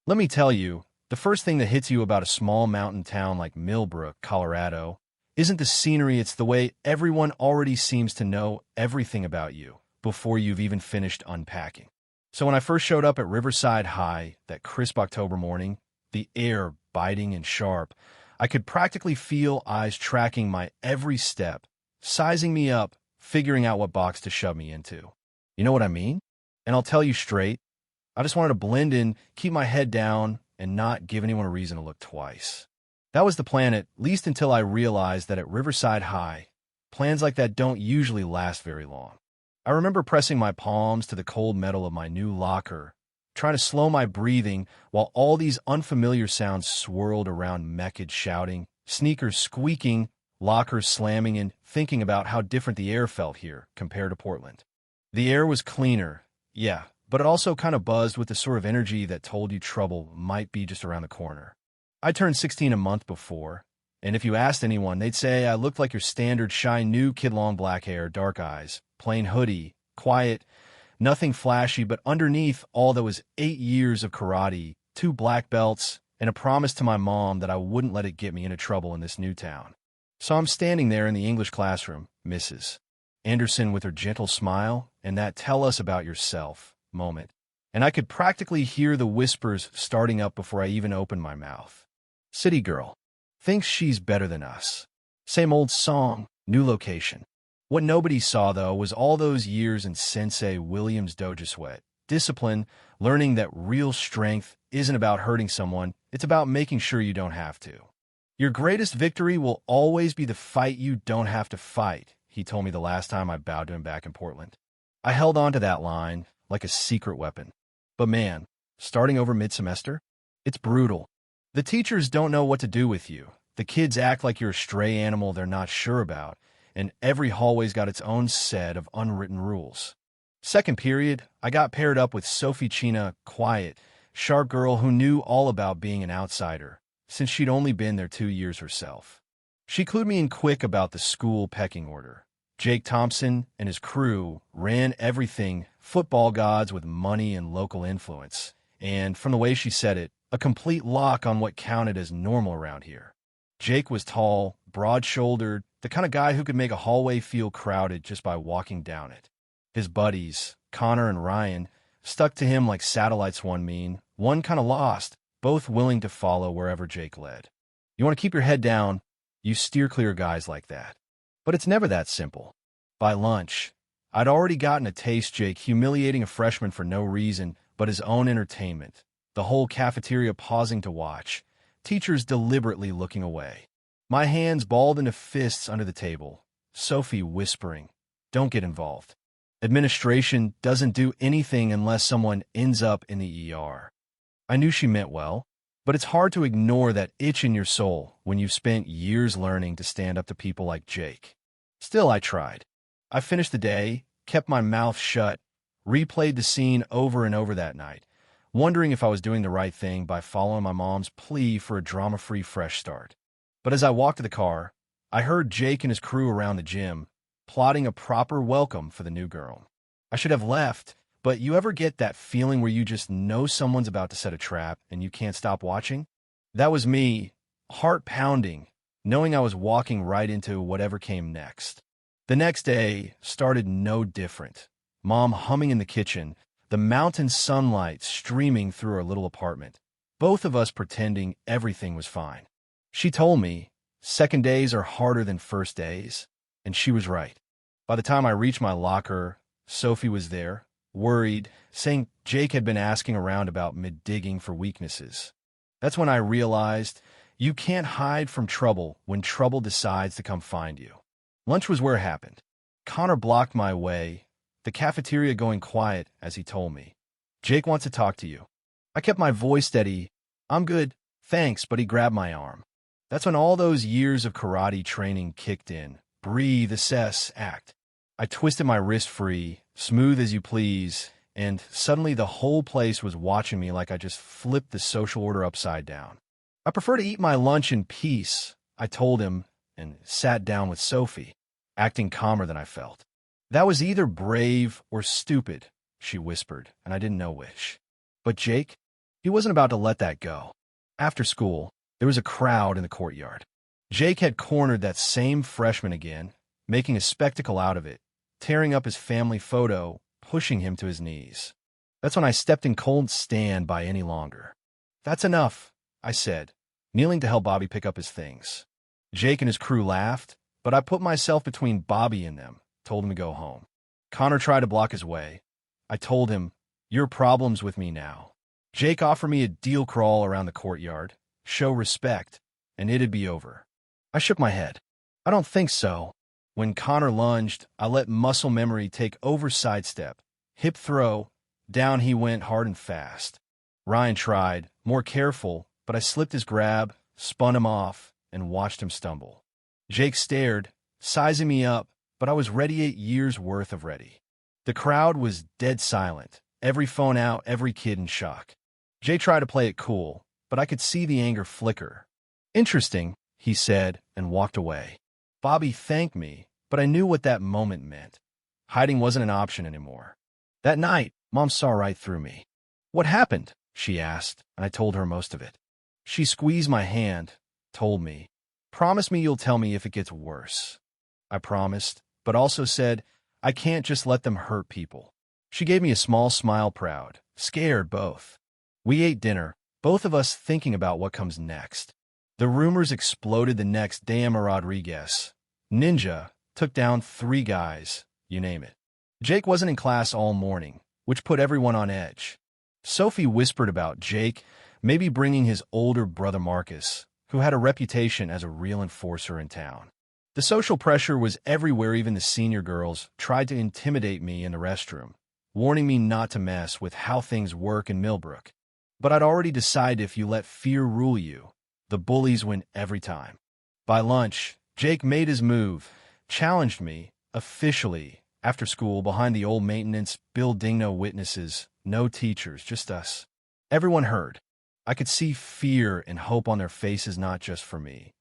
Let me tell you, the first thing that hits you about a small mountain town like Millbrook, Colorado, isn't the scenery, it's the way everyone already seems to know everything about you before you've even finished unpacking. So when I first showed up at Riverside High that crisp October morning, the air biting and sharp, I could practically feel eyes tracking my every step, sizing me up, figuring out what box to shove me into. You know what I mean? And I'll tell you straight, I just wanted to blend in, keep my head down, and not give anyone a reason to look twice. That was the plan, at least until I realized that at Riverside High, plans like that don't usually last very long. I remember pressing my palms to the cold metal of my new locker, trying to slow my breathing while all these unfamiliar sounds swirled around me, kids shouting, sneakers squeaking, lockers slamming, and thinking about how different the air felt here compared to Portland. The air was cleaner, yeah, but it also kind of buzzed with the sort of energy that told you trouble might be just around the corner. I turned 16 a month before, and if you asked anyone, they'd say I looked like your standard shy new kid, long black hair, dark eyes, plain hoodie, quiet, nothing flashy, but underneath all that was 8 years of karate, 2 black belts, and a promise to my mom that I wouldn't let it get me into trouble in this new town. So I'm standing there in the English classroom, Mrs. Anderson with her gentle smile and that "tell us about yourself" moment, and I could practically hear the whispers starting up before I even opened my mouth. City girl. Thinks she's better than us. Same old song, new location. What nobody saw, though, was all those years in Sensei Williams' dojo sweat. Discipline, learning that real strength isn't about hurting someone, it's about making sure you don't have to. Your greatest victory will always be the fight you don't have to fight, he told me the last time I bowed to him back in Portland. I held on to that line like a secret weapon. But man, starting over mid-semester? It's brutal. The teachers don't know what to do with you. The kids act like you're a stray animal they're not sure about, and every hallway's got its own set of unwritten rules. Second period, I got paired up with Sophie China, quiet, sharp girl who knew all about being an outsider, since she'd only been there 2 years herself. She clued me in quick about the school pecking order. Jake Thompson and his crew ran everything, football gods with money and local influence, and from the way she said it, a complete lock on what counted as normal around here. Jake was tall, broad-shouldered, the kind of guy who could make a hallway feel crowded just by walking down it. His buddies, Connor and Ryan, stuck to him like satellites, one mean, one kind of lost, both willing to follow wherever Jake led. You want to keep your head down, you steer clear of guys like that. But it's never that simple. By lunch, I'd already gotten a taste Jake humiliating a freshman for no reason but his own entertainment, the whole cafeteria pausing to watch, teachers deliberately looking away. My hands balled into fists under the table, Sophie whispering, "Don't get involved. Administration doesn't do anything unless someone ends up in the ER." I knew she meant well, but it's hard to ignore that itch in your soul when you've spent years learning to stand up to people like Jake. Still, I tried. I finished the day, kept my mouth shut, replayed the scene over and over that night, wondering if I was doing the right thing by following my mom's plea for a drama-free fresh start. But as I walked to the car, I heard Jake and his crew around the gym, plotting a proper welcome for the new girl. I should have left, but you ever get that feeling where you just know someone's about to set a trap and you can't stop watching? That was me, heart pounding, knowing I was walking right into whatever came next. The next day started no different. Mom humming in the kitchen, the mountain sunlight streaming through our little apartment, both of us pretending everything was fine. She told me, second days are harder than first days, and she was right. By the time I reached my locker, Sophie was there, worried, saying Jake had been asking around about me digging for weaknesses. That's when I realized you can't hide from trouble when trouble decides to come find you. Lunch was where it happened. Connor blocked my way, the cafeteria going quiet as he told me, "Jake wants to talk to you." I kept my voice steady. "I'm good, thanks," but he grabbed my arm. That's when all those years of karate training kicked in. Breathe, assess, act. I twisted my wrist free, smooth as you please, and suddenly the whole place was watching me like I just flipped the social order upside down. "I prefer to eat my lunch in peace," I told him, and sat down with Sophie, acting calmer than I felt. "That was either brave or stupid," she whispered, and I didn't know which. "But Jake?" He wasn't about to let that go. After school, there was a crowd in the courtyard. Jake had cornered that same freshman again, making a spectacle out of it, tearing up his family photo, pushing him to his knees. That's when I stepped in, couldn't stand by any longer. "That's enough," I said, kneeling to help Bobby pick up his things. Jake and his crew laughed, but I put myself between Bobby and them, told him to go home. Connor tried to block his way. I told him, "Your problem's with me now." Jake offered me a deal crawl around the courtyard, show respect, and it'd be over. I shook my head. "I don't think so." When Connor lunged, I let muscle memory take over. Sidestep, hip throw, down he went hard and fast. Ryan tried, more careful, but I slipped his grab, spun him off, and watched him stumble. Jake stared, sizing me up, but I was ready, 8 years worth of ready. The crowd was dead silent, every phone out, every kid in shock. Jake tried to play it cool, but I could see the anger flicker. "Interesting," he said, and walked away. Bobby thanked me, but I knew what that moment meant. Hiding wasn't an option anymore. That night, Mom saw right through me. "What happened?" she asked, and I told her most of it. She squeezed my hand, told me, "Promise me you'll tell me if it gets worse." I promised, but also said, "I can't just let them hurt people." She gave me a small smile, proud, scared both. We ate dinner, both of us thinking about what comes next. The rumors exploded the next day. Emma Rodriguez, ninja, took down 3 guys, you name it. Jake wasn't in class all morning, which put everyone on edge. Sophie whispered about Jake maybe bringing his older brother Marcus, who had a reputation as a real enforcer in town. The social pressure was everywhere. Even the senior girls tried to intimidate me in the restroom, warning me not to mess with how things work in Millbrook. But I'd already decided if you let fear rule you, the bullies win every time. By lunch, Jake made his move, challenged me, officially, after school behind the old maintenance building. No witnesses, no teachers, just us. Everyone heard. I could see fear and hope on their faces, not just for me,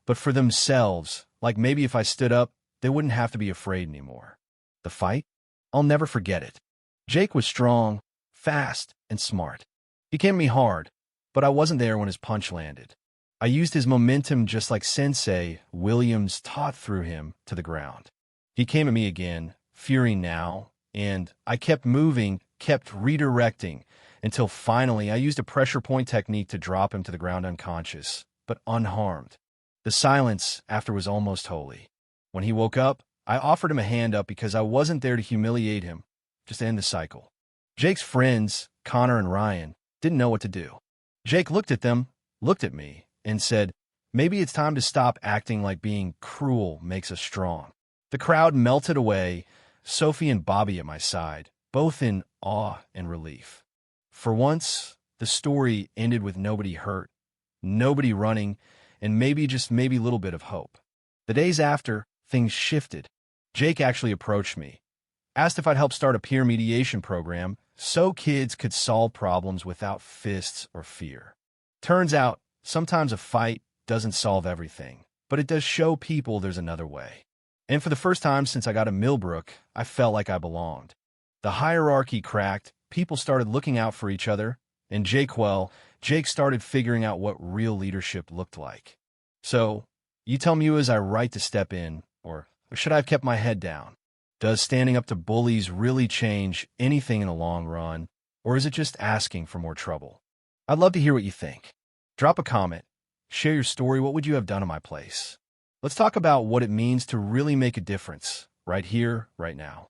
but for themselves, like maybe if I stood up, they wouldn't have to be afraid anymore. The fight? I'll never forget it. Jake was strong, fast, and smart. He came at me hard, but I wasn't there when his punch landed. I used his momentum just like Sensei Williams taught, threw him to the ground. He came at me again, fury now, and I kept moving, kept redirecting, until finally I used a pressure point technique to drop him to the ground unconscious, but unharmed. The silence after was almost holy. When he woke up, I offered him a hand up because I wasn't there to humiliate him, just to end the cycle. Jake's friends, Connor and Ryan, didn't know what to do. Jake looked at them, looked at me, and said, "Maybe it's time to stop acting like being cruel makes us strong." The crowd melted away, Sophie and Bobby at my side, both in awe and relief. For once, the story ended with nobody hurt, nobody running, and maybe, just maybe, a little bit of hope. The days after, things shifted. Jake actually approached me, asked if I'd help start a peer mediation program so kids could solve problems without fists or fear. Turns out, sometimes a fight doesn't solve everything, but it does show people there's another way. And for the first time since I got to Millbrook, I felt like I belonged. The hierarchy cracked, people started looking out for each other, and Jake started figuring out what real leadership looked like. So, you tell me, was I right to step in, or should I have kept my head down? Does standing up to bullies really change anything in the long run, or is it just asking for more trouble? I'd love to hear what you think. Drop a comment, share your story. What would you have done in my place? Let's talk about what it means to really make a difference, right here, right now.